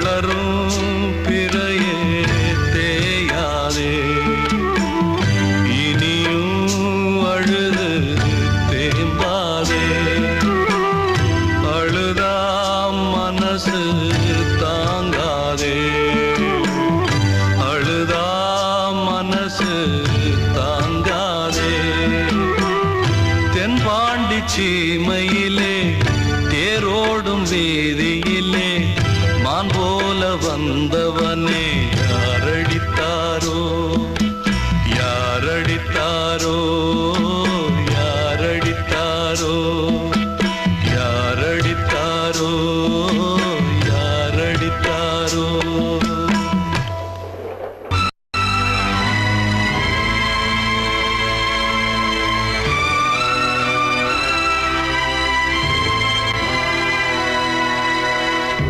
வளரும் பிறையே தேயாதே, இனியும் அழுது தேம்பாதே. அழுதா மனசு தாங்காதே, அழுதா மனசு தாங்காதே. தென்பாண்டி சீமையிலே தேரோடும் வீதியிலே மான் போல வந்தவனே யாரடித்தாரோ, யாரடித்தாரோ.